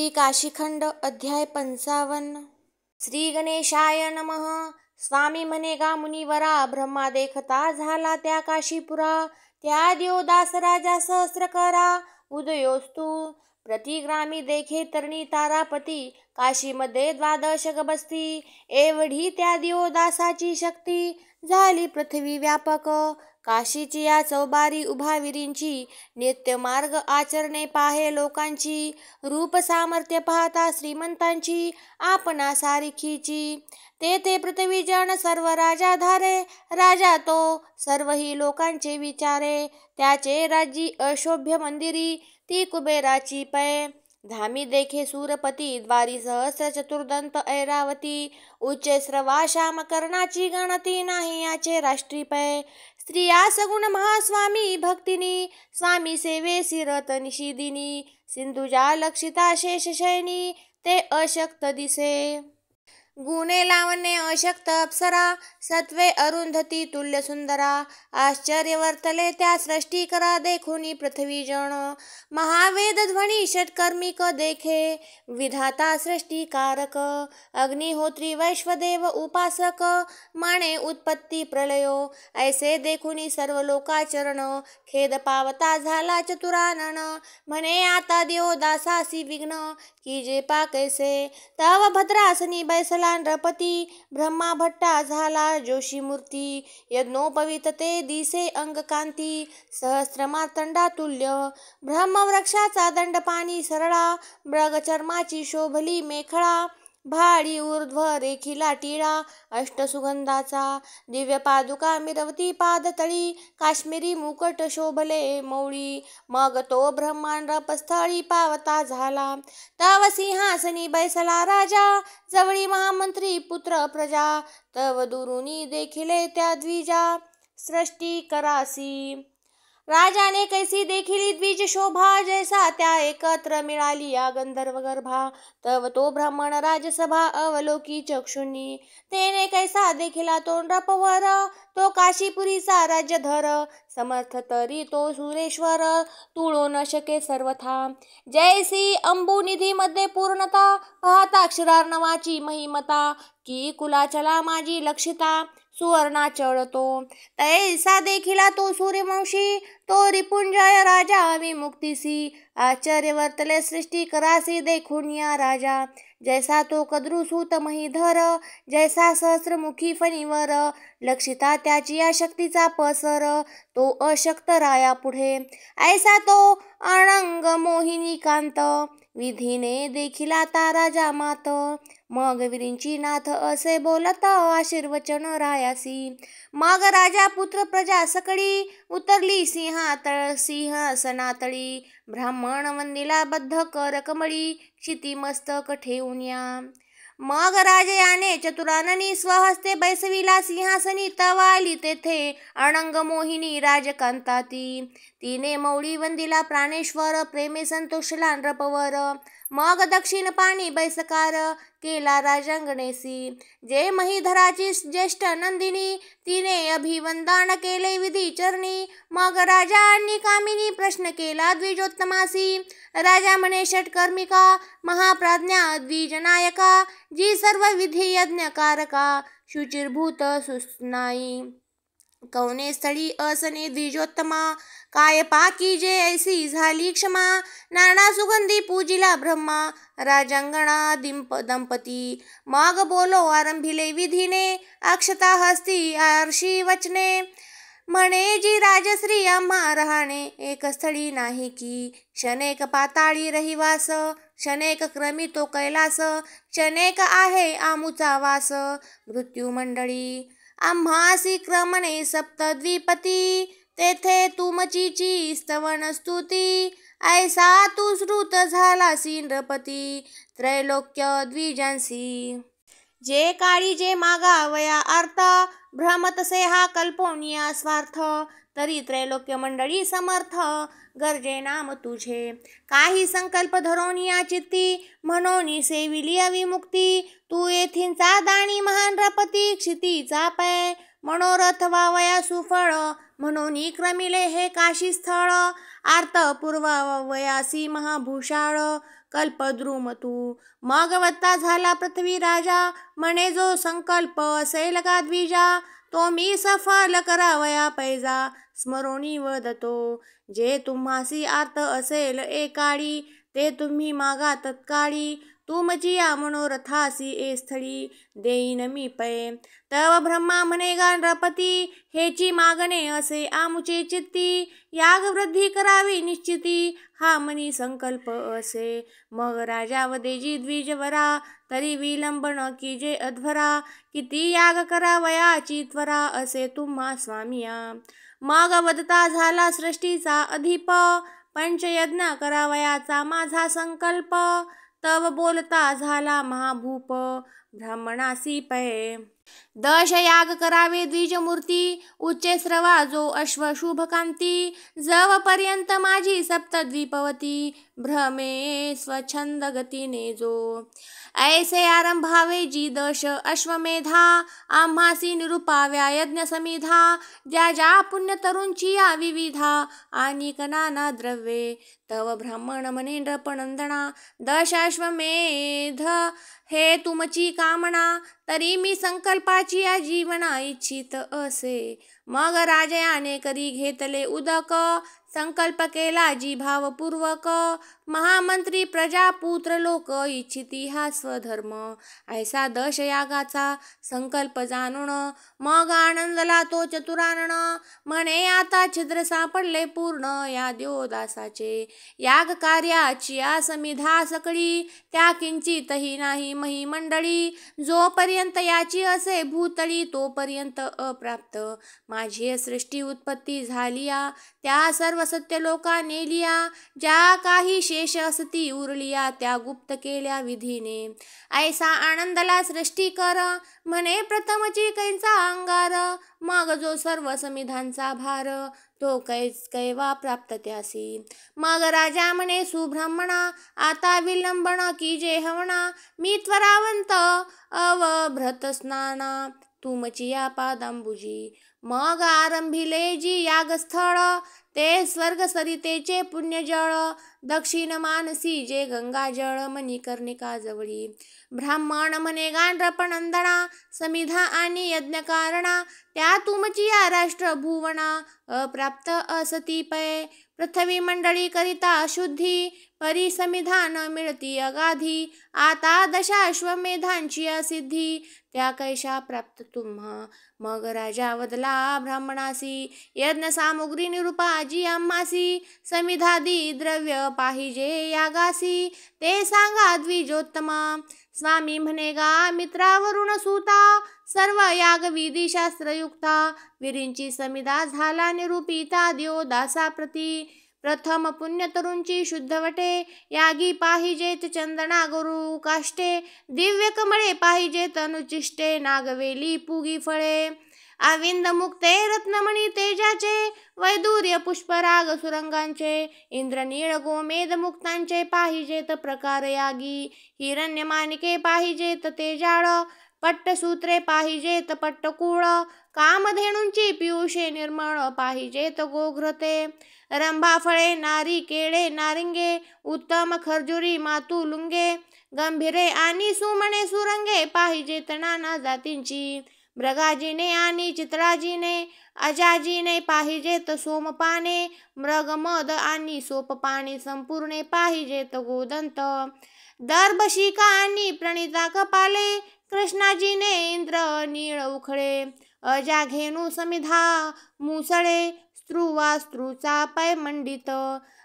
श्री काशीखंड अध्याय 55। श्री गणेशाय नमः। स्वामी म्हणे गा मुनिवरा, ब्रह्मा देखता झाला त्या काशीपुरा। त्या दिवदास राजा सहस्र करा उदयोस्तु, प्रतिग्रामी देखे तरणी तारापती। काशीमध्ये द्वादश गबस्ती, एवढी त्या दिवदासाची शक्ती। झाली पृथ्वी व्यापक, काशीची या चौबारी उभा विरींची। नित्य मार्ग आचरणे पाहे लोकांची, रूप सामर्थ्य पाहता श्रीमंतांची आपणा सारिखीची। ते पृथ्वी जन सर्व राजा धारे, राजा तो सर्वही लोकांचे विचारे। त्याचे राज्य अशोभ्य मंदिरी, ती कुबेराची पै। धामी देखे सूरपती, द्वारी सहस्र चतुर्दंत ऐरावती। उच्चे स्रवा श्याम कर्णाची गणती, नाही याचे राष्ट्री पै। स्त्रिया सगुण महास्वामी भक्तिनी, स्वामी सेवेसी रत निशिदिनी। सिंधुजा लक्षिता शेषशयनी, ते अशक्त दिसे। गुणे लावणे अशक्त अप्सरा, सत्वे अरुंधती तुल्य सुंदरा। आश्चर्य वर्तले त्या सृष्टी करा, देखुनी पृथ्वी जन। महावेद ध्वनी षटकर्मिक देखे, विधाता सृष्टिकारक। अग्निहोत्री वैश्वदेव उपासक, माने उत्पत्ती प्रलयो। ऐसे देखुनी सर्व लोकाचरण, खेद पावता झाला चतुरानन। म्हणे आता देवदासासी विघ्न, की जे पा कैसे। तव भद्रासनी बैसला नृपती, ब्रह्मा भट्टा झाला जोशी मूर्ती। यज्ञोपवीत ते दिसे अंगकांती, सहस्र मार्तंडा तुल्य। ब्रह्मवृक्षाचा दंडपाणी सरळा, मृग चर्माची शोभली मेखळा। भाडी ऊर्ध्व रेखिला टिळा, अष्टसुगंधाचा। दिव्य पादुका मिरवती पादतळी, काश्मीरी मुकुट शोभले मौळी। मग तो ब्रह्मा नृपस्थळी पावता झाला, तव सिंहासनी बैसला राजा। जवळी महामंत्री पुत्र प्रजा, तव दुरुनी देखिले त्या द्विजा। सृष्टी करासी राजाने कैसी देखिली द्विज शोभा, जैसा त्या एकत्र मिळाली या गंधर्व गर्भा। तव तो ब्राह्मण राजसभा अवलोकी चक्षुनी, तेने कैसा देखिला तो नृपवर। तो काशीपुरीचा राज्यधर, समर्थ तरी तो सुरेश्वर। तुळू न शके सर्वथा, जैसी अंबुनिधी मध्ये पूर्णता। पाहता क्षीरार्णवाची महिमता, की कुलाचला माझी लक्षिता। सुवर्णाचळ तो, तैसा देखिला तो सूर्यवंशी। तो रिपुंजय राजा विमुक्तीसी, आश्चर्य वर्तले सृष्टी करासी देखून या राजा। जैसा तो कद्रुसूत महीधर, जैसा सहस्रमुखी फणीवर। लक्षिता त्याची या शक्तीचा पसर, तो अशक्त राया पुढे। ऐसा तो अनंग मोहिनी कांत, विधीने देखिला ता राजा मात। मग विरींची नाथ असे बोलत, आशीर्वचन रायासी। मग राजा पुत्र प्रजा सकळी, उतरली सिंहासनातळी। ब्राह्मण वंदिला बद्ध कर कमळी, क्षिती मस्तक ठेवून या। मग राजयाने चतुराननी, स्वहस्ते बैसविला सिंहासनी। तवा आली तेथे अनंग मोहिनी राजकांता ती। तिने मौळी वंदिला प्राणेश्वर, प्रेमे संतोषला नृपवर। मग दक्षिण पाणी बैसकार, केला राजांगणेसी। जे महीधराची ज्येष्ठ नंदिनी, तिने अभिवंदन केले विधी चरणी। मग राजांनी कामिनी प्रश्न केला द्विजोत्तमासी। राजा म्हणे षटकर्मिका, महाप्राज्ञा द्विजनायका। जी सर्व विधी यज्ञकारका, शुचिर्भूत सुस्नाई। कौने स्थळी असने द्विजोत्तमा, काय पाकी जे ऐसी झाली क्षमा। नाना सुगंधी पूजिला ब्रह्मा, राजांगणा दंपती। मग बोलो आरंभिले विधीने, अक्षता हस्ती आर्षी वचने। म्हणे जी राजश्री आम्हा राहणे, एक स्थळी नाही की। क्षणेक पाताळी रहिवास, क्षणेक क्रमी तो कैलास। क्षणेक आहे आमुचा वास, मृत्युमंडळी। आम्हासी क्रमणे सप्तद्विपती, तेथे तुमचीची स्तवन स्तुती। ऐसा तू श्रुत झालासी नृपती, त्रैलोक्य द्विजांसी। जे काळी जे मागावया अर्थ, भ्रमतसे हा कल्पोनिया स्वार्थ। तरी त्रैलोक्य मंडळी समर्थ, गरजे नाम तुझे। काही संकल्प धरोनिया चित्ती, म्हणून सेविली अविमुक्ती। तू येथींचा दाणी महान नृपती, क्षितीचा पै। मनोरथ वावया सुफळ, म्हणून क्रमिले हे काशी स्थळ। आर्त पूर्वावयासी महाभूषाळ, कल्पद्रुम तू. मग वत्ता झाला पृथ्वी राजा, म्हणे जो संकल्प असेल का द्विजा, तो मी सफल करावया पैजा. स्मरोणी वदतो जे तुम्हासी आर्त असेल एकाळी, ते तुम्ही मागा तत्काळी. तुमची या मनोरथासी ए स्थळी, देईन मी पै. तव ब्रह्मा म्हणे गा नृपती, हेची मागणे असे आमुचे चित्ती. याग वृद्धी करावी निश्चिती, हा मनी संकल्प असे. मग राजा वदेजी द्विजवरा, तरी विलंब न कीजे अध्वरा. किती याग करावयाची त्वरा, असे तुम्हा स्वामिया. मग वदता झाला सृष्टीचा अधिप, पंचयज्ञ करावयाचा माझा संकल्प. तव बोलता झाला महाभूप, ब्राह्मणासी पै. दशयाग करावे द्विजमूर्ती, उच्चे स्रवा जो अश्व शुभकांती. जवपर्यंत माझी सप्तद्वीपवती, भ्रमे स्वच्छंद गतीने जो. ऐसे आरंभावे जी दश अश्वमेधा, आम्हासी निरुपाव्या यज्ञ समिधा. ज्या ज्या पुण्यतरूंची या विविधा, आणि नाना द्रव्ये. तव ब्राह्मण म्हणे नृपनंदना, दश अश्वमेध हे तुमची कामना. तरी मी संकल्पाची या जीवना इच्छित असे. मग राजयाने करी घेतले उदक, संकल्प केला जी भावपूर्वक. महामंत्री प्रजापुत्र लोक इच्छिती हा स्वधर्म. ऐसा दशयागाचा संकल्प जाणून, मग आनंदला तो चतुरानन. म्हणे आता छिद्र सापडले पूर्ण या देवदासाचे. याग कार्याची या समिधा सकळी, त्या किंचितही नाही मही मंडळी. जोपर्यंत याची असे भूतळी, तोपर्यंत अप्राप्त. माझी सृष्टी उत्पत्ती झालिया, त्या सर्व सत्य लोका नेलिया. ज्या काही शेष असती उरलिया, त्या गुप्त केल्या विधीने. ऐसा आनंदला सृष्टी कर, म्हणे प्रथमची कैचा अंगार. मग जो सर्व समिधांचा भार, तो कैवा प्राप्त त्यासी. मग राजा म्हणे सुब्राह्मणा, आता विलंबन कीजे हवना. मी त्वरावंत अवभ्रत स्नाना, तुमची या पादांबुजी. मग आरंभिले जी यागस्थळ, ते स्वर्ग सरितेचे पुण्यजळ. दक्षिण मानसी जे गंगाजळ, मणिकर्णिका जवळी. ब्राह्मण म्हणे गा नृपनंदना, समिधा आणि यज्ञकारणा. त्या तुमची या राष्ट्र भुवना, अप्राप्त असती पै. पृथ्वी मंडळी करिता अशुद्धी, परी समिधा न मिळती अगाधी. आता दशा अश्वमेधांची सिद्धी, त्या कैशा प्राप्त तुम्हा. मग राजा वदला ब्राह्मणासी, यज्ञ सामुग्री निरूपा जी आम्हासी. समिधादी द्रव्य पाहिजे यागासी, ते सांगा द्विजोत्तमा. स्वामी म्हणे गा मित्रावरुण सुता, सर्व यागविधी शास्त्रयुक्ता. विरींची समिधा झाला निरूपिता देवदासा प्रती. प्रथम पुण्यतरूंची शुद्धवटे, यागी पाहिजेत चंदना गुरु काष्टे. दिव्य कमळे पाहिजेत अनुचिष्टे, नागवेली पुगी फळे. अविंद मुक्ते रत्नमणी तेजाचे, वैदूर्य पुष्पराग सुरंगांचे. इंद्रनीळ गोमेद मुक्तांचे पाहिजेत प्रकार यागी. हिरण्य माणिके पाहिजेत तेजाळ, पट्टसूत्रे पाहिजेत पट्टकुळ. कामधेनूंची पियुषे निर्मळ पाहिजेत गोघ्रते. रंभा फळे नारी केळे नारिंगे, उत्तम खर्जुरी मातुलुंगे. गंभीरे आणि सुमणे सुरंगे पाहिजेत नाना जातींची. मृगाजीने आणि चित्राजीने, अजाजीने पाहिजेत सोमपाने. मृगमद आणि सोपपाने संपूर्णे पाहिजेत गोदंत. दर्भशिका आणि प्रणिता कपाले, कृष्णाजीने इंद्र नीळ उखळे. अजाघेनू समिधा मुसळे, स्त्रुवास्त्रूचा पै मंडित.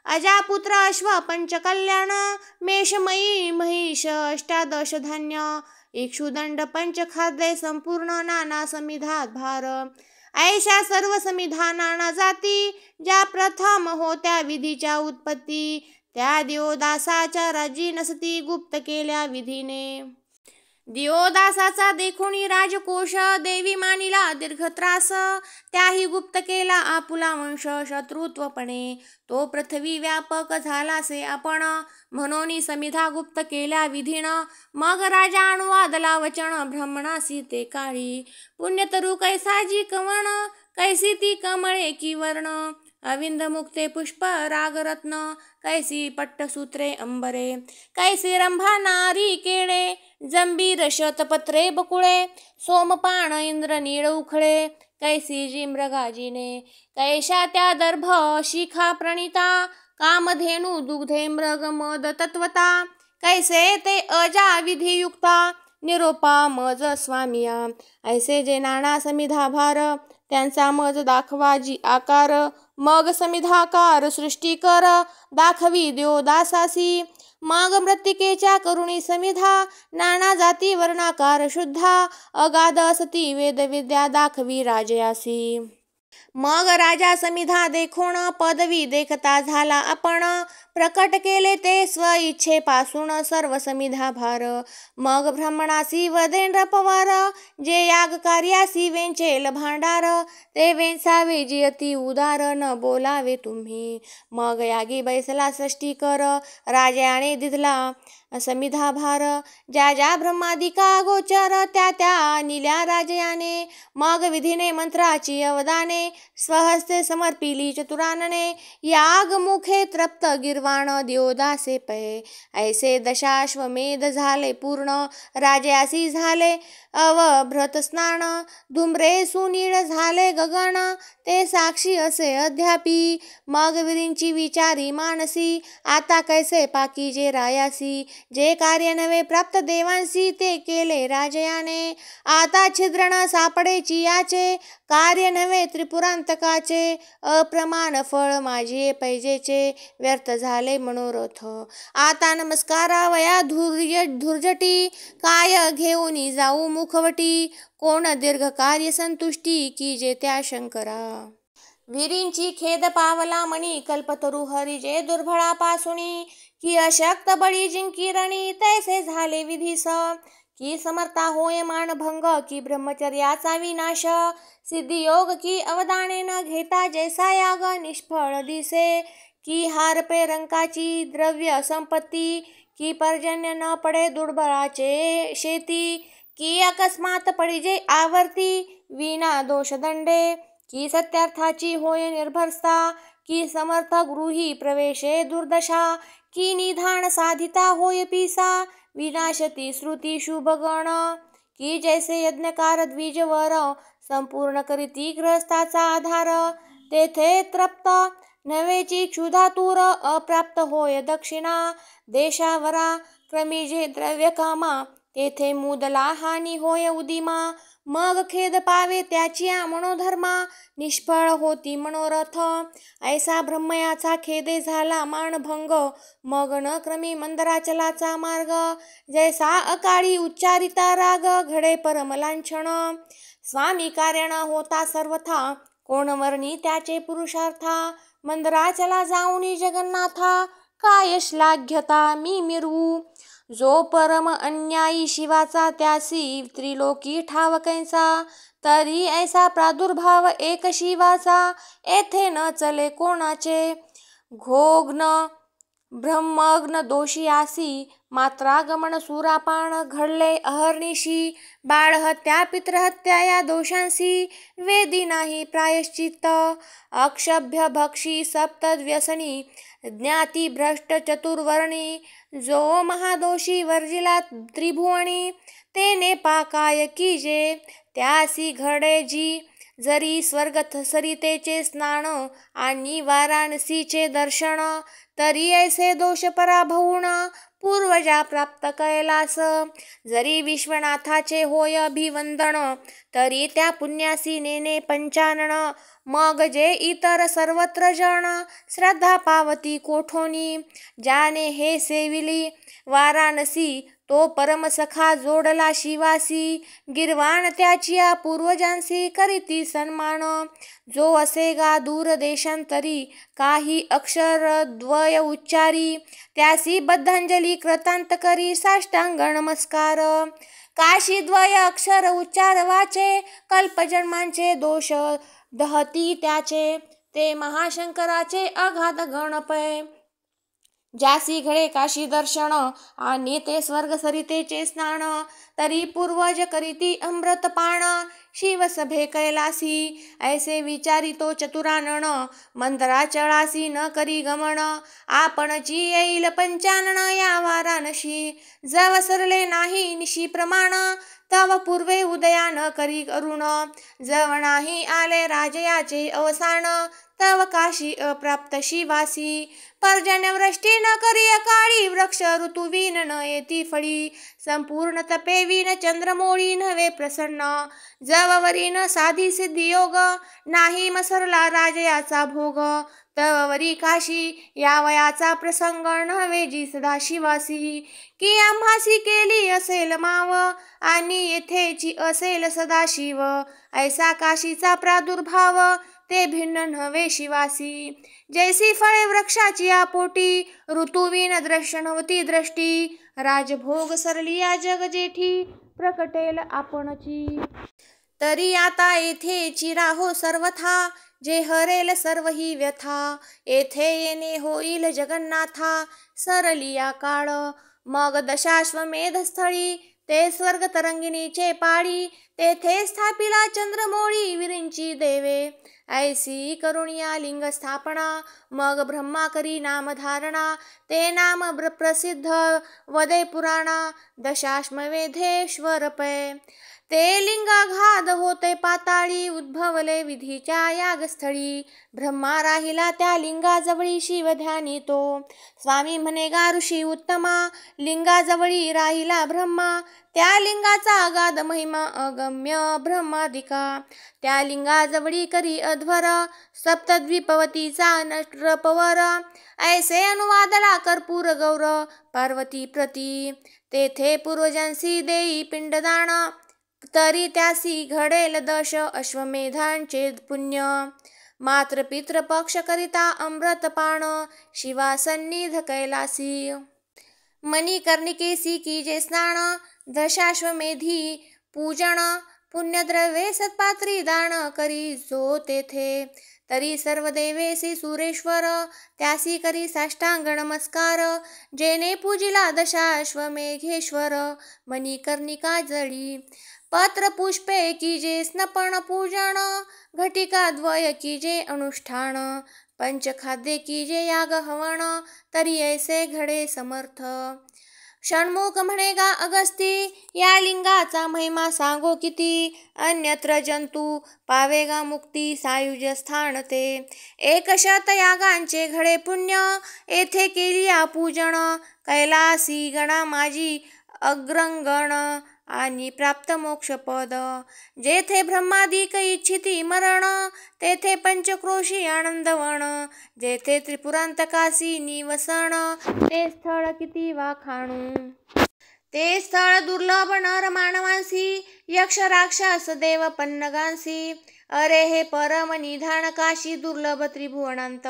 अजापुत्र अश्व पंचकल्याण, मेषमयी महिष अष्टादश धान्य. इक्षुदंड पंचखाद्ये संपूर्ण नाना समिधात भार. ऐशा सर्व समिधा नाना जाती, ज्या प्रथम होत्या विधीच्या उत्पत्ती. त्या दिवदासाच्या राजी नसती गुप्त केल्या विधीने. दिवदासाचा देखोनी राजकोश, देवी मानिला दीर्घ त्रास. त्याही गुप्त केला आपुला वंश शत्रुत्वपणे. तो पृथ्वी व्यापक झालासे आपण, म्हणून समिधा गुप्त केल्या विधीन. मग राजा अनुवादला वचन ब्राह्मणासी ते काळी. पुण्यतरू कैसा जी कवण, कैसी ती कमळे की वर्ण. अविंद मुक्ते पुष्प रागरत्न कैसी पट्टसूत्रे अंबरे कैसी रंभा नारी केळे जंबीर शतपत्रे बकुळे सोमपान इंद्र नीळ उखळे कैसी जी मृगाजीने कैशा त्या दर्भ शिखा प्रणिता कामधेनु दुग्धे मृग मद तत्वता कैसे ते अजा विधियुक्ता निरोपा मज स्वामिया ऐसे जे नाना समिधा भार त्यांचा मज दाखवाजी आकार मग समिधाकार सृष्टी कर दाखवी देव दासासी मग मृत्तिकेच्या करुणी समिधा नाना जाती वर्णाकार शुद्धा अगाध असती वेद विद्या दाखवी राजयासी मग राजा समिधा देखोण पदवी देखता झाला आपण प्रकट केले ते स्व इच्छेपासून सर्व समिधा भार मग ब्राह्मणासी वदेंद्र पवार जे याग कार्यासी वेंचेल भांडार ते वेंचावे जी अति उदार न बोलावे तुम्ही मग यागी बैसला सृष्टी कर राजाने दिधला समिधा भार ज्या ज्या ब्रह्मादिका गोचर त्या त्या निल्या राजयाने मग विधीने मंत्राची अवदाने स्वहस्ते समर्पिली चतुरानने याग मुखे तृप्त गिरवाण दियोदासे पै ऐसे दशाश्वमेध झाले पूर्ण राजयासी झाले अवभ्रत स्नान धुम्रे सुनीळ झाले गगन ते साक्षी असे अध्यापी मग विधींची विचारी मानसी आता कैसे पाकी जे रायासी जे कार्य नवे प्राप्त देवांसी ते केले राजयाने आता छिद्रण सापडेची याचे कार्य नवे त्रिपुरांतकाचे अप्रमाण फळ माझे पैजेचे व्यर्थ झाले मनोरथ आता नमस्कारावया धुर्जटी काय घेऊन जाऊ मुखवटी कोण दीर्घ कार्य संतुष्टी की जे त्या शंकरा वीरींची खेद पावला मणी कल्पतरू हरी जे दुर्बळापासुनी की अशक्त बळी जिंकिरणी तैसे झाले विधीस की समर्था होय मानभंग की ब्रह्मचर्याचा विनाश सिद्धियोग की अवदाने न घेता जैसा याग निष्फळ दिसे की हारपे रंकाची द्रव्य संपत्ती की पर्जन्य न पडे दुर्बळाचे शेती की अकस्मात पडिजे आवर्ती विना दोषदंडे की सत्यार्थाची होय निर्भरता की समर्थ गृही प्रवेशे दुर्दशा की निधान साधिता होय पिसा विनाशती श्रुती शुभगण की जैसे यज्ञकार द्विजवर संपूर्ण करीती ग्रहस्थाचा आधार तेथे तृप्त नवेची क्षुधातूर अप्राप्त होय दक्षिणा देशावरा क्रमी जे द्रव्य कामा तेथे मुदला हानी होय उदिमा मग खेद पावे त्याची मनोधर्मा निष्फळ होती मनोरथ ऐसा ब्रह्मयाचा खेदे झाला मानभंग मग न क्रमी मंदराचलाचा मार्ग जैसा अकाळी उच्चारिता राग घडे परमलांछन स्वामी कारण होता सर्वथा कोण वर्णी त्याचे पुरुषार्था मंदराचला जाऊनी जगन्नाथा काय श्लाघ्यता मी मिरवू जो परम अन्यायी शिवाचा त्यासी त्रिलोकी ठावकैसा तरी ऐसा प्रादुर्भाव एक शिवाचा येथे न चले कोणाचे घोग्न ब्रह्मग्न दोषी आसी मात्रागमन सुरापान घडले अहर्निशी बाळहत्या पितृहत्या या दोषांसी वेदी नाही प्रायश्चित्त अक्षभ्य भक्षी सप्तव्यसनी ज्ञाती भ्रष्ट चतुर्वर्णी जो महादोषी वर्जिला त्रिभुवनी तेने पाकाय कीजे त्यासी घडे जी जरी स्वर्गथ सरितेचे स्नान आणि वाराणसीचे दर्शन तरी ऐसे दोष पराभवून पूर्वजा प्राप्त कैलास जरी विश्वनाथाचे होय अभिवंदन तरी त्या पुण्यासी नेने पंचानन मग जे इतर सर्वत्र जण श्रद्धा पावती कोठोनी ज्याने हे सेविली वाराणसी तो परमसखा जोडला शिवासी गिरवाण त्याची पूर्वजांसी करीती सन्मान जो असे गा दूर देशांतरी काही अक्षर द्वय उच्चारी त्यासी बद्धांजली कृतांत करी साष्टांग नमस्कार काशी द्वय अक्षर उच्चार वाचे कल्पजन्मांचे दोष दहती त्याचे ते महाशंकराचे अगाध गणपय ज्यासी घडे काशी दर्शन आणि ते स्वर्ग सरितेचे स्नान, तरी पूर्वज करीती अमृतपान, शिवसभे कैलासी ऐसे विचारितो चतुरानन, मंदराचळासी न करी गमन, आपणची येईल पंचानन या वाराणसी, जव सरले नाही निशी प्रमाण, तव पूर्वे उदया न करी अरुण, जव नाही आले राजयाचे अवसान, तव काशी अप्राप्त शिवासी, पर्जन्यवृष्टी न करी अकाळी, वृक्ष ऋतुवीन न येती फळी, संपूर्ण तपे विन चंद्रमोळी नव्हे प्रसन्न, जववरी न साधी सिद्धी योग, नाही मसरला राजयाचा भोग, तववरी काशी या वयाचा प्रसंग नव्हे जी सदाशिवासी, की आम्हासी केली असेल माव आणि येथेची असेल सदाशिव, ऐसा काशीचा प्रादुर्भाव ते भिन्न नव्हे शिवासी, जैसी फळे वृक्षाची आपोटी, ऋतुवीन दृश्य नव्हती दृष्टी, राजभोग सरलिया जग जेठी, प्रकटेल आपणची, तरी आता येथेची राहो सर्वथा, जे हरेल सर्व ही व्यथा, येथे येणे होईल जगन्नाथा, सरलिया काळ, मग दशाश्वमेध स्थळी, ते स्वर्ग तरंगिणीचे पाळी, तेथे स्थापिला चंद्रमोळी विरिंची देवे, ऐसी करुणिया लिंग स्थापना, मग ब्रह्मा करी नामधारणा, ते नाम प्रसिद्ध वदे पुराणा, दशाश्वमेधेश्वर पै, ते लिंगाघात होते पाताळी, उद्भवले विधीच्या यागस्थळी, ब्रह्मा राहिला त्या लिंगाजवळी शिव ध्यानितो, स्वामी म्हणे गा ऋषी उत्तमा, लिंगाजवळी राहिला ब्रह्मा, त्या लिंगाचा अगाध महिमा अगम्य ब्रह्मादिका, त्या लिंगाजवळी करी अध्वर, सप्तद्वीपवतीचा नटरपवर, ऐसे अनुवादला कर्पूर गौर पार्वती प्रती, तेथे पूर्वजांसी देई पिंडदान, तरी त्यासी घडेल दश अश्वमेधांचे पुण्य, मात्र पित्र पक्ष करिता अमृतपान, शिवासन्निध कैलासी, मणिकर्णिकेसी कीजे स्नान, दशाश्वमेधी पूजन, पुण्यद्रव्ये सत्पात्री दान करी जो तेथे, तरी सर्व देवेसी सुरेश्वर, त्यासी करी साष्टांग नमस्कार, जेने पूजिला दशाश्वमेघेश्वर, मणिकर्णिका जळी, पत्र पुष्पे कीजे स्नपन पूजन, घटिका द्वय कीजे अनुष्ठान, पंचखाद्ये कीजे याग हवन, तरी ऐसे घडे समर्थ, षण्मुख म्हणे गा अगस्ती, या लिंगाचा महिमा सांगो किती, अन्यत्र जंतू पावे गा मुक्ती, सायुज्य स्थान ते, एक शत यागांचे घडे पुण्य, येथे केली पूजन, कैलासी गणा माझी अग्रंगण, आणि प्राप्त मोक्षपद, जेथे ब्रह्मादिक इच्छिती मरण, तेथे पंचक्रोशी आनंदवण, जेथे त्रिपुरांतकासी निवसण, ते स्थळ किती वाखाणू, ते स्थळ दुर्लभ नर मानवांसी, यक्ष राक्षस देव पन्नगांसी, अरे हे परम निधान काशी दुर्लभ त्रिभुवनांत,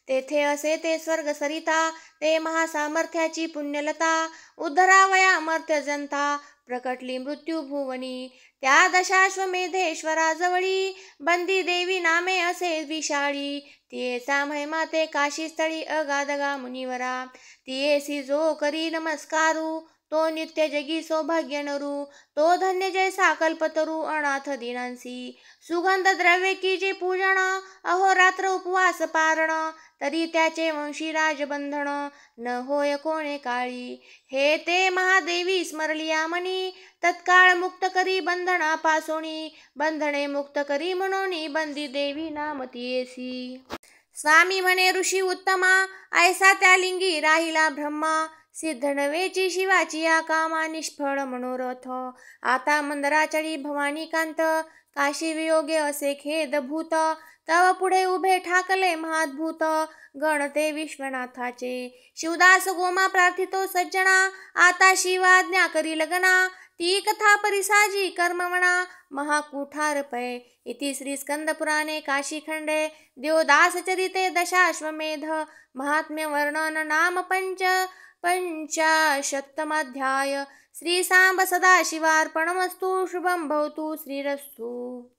तेथे असे ते स्वर्ग सरिता, ते महासामर्थ्याची पुण्यलता, उद्धरावया अमर्त्य जनता, प्रकटली मृत्यू भुवनी, त्या दशाश्वमेधेश्वराजवळी, बंदी देवी नामे असे विशाळी, तियेचा महिमा ते काशीस्थळी अगाध गा मुनिवरा, तियेसी जो करी नमस्कारू, तो नित्य जगी सौभाग्य नरू, तो धन्य जैसा कल्पतरू अनाथ दिनांसी, सुगंध द्रव्ये कीजे पूजन, अहोरात्र उपवास पारण, तरी त्याचे वंशी राजबंधन, न होय कोणे काळी, हे ते महादेवी स्मरलिया मनी, तत्काळ मुक्त करी बंधनापासोनी, बंधने मुक्त करी म्हणून बंदी देवी नाम तियेसी, स्वामी म्हणे ऋषी उत्तमा, ऐसा त्या लिंगी राहिला ब्रह्मा, सिद्ध नवेची शिवाची या कामा निष्फळ मनोरथ, आता मंदराचळी भवानी कांत, काशी वियोगे असे खेदभूत, तव पुढे उभे ठाकले महाद्भूत, गणते विश्वनाथाचे, शिवदास गोमा प्रार्थितो सज्जना, आता शिवाज्ञा करी लग्ना, ती कथा परिसाजी कर्मवणा, महाकुठार पै, इति श्री स्कंद पुराणे काशीखंडे देवदास चरिते दशाश्वमेध महात्म्य वर्णन नाम पंचाशत्तमाध्याय, श्री सांब सदाशिवार्पणमस्तु, शुभं भवतु, श्रीरस्तु।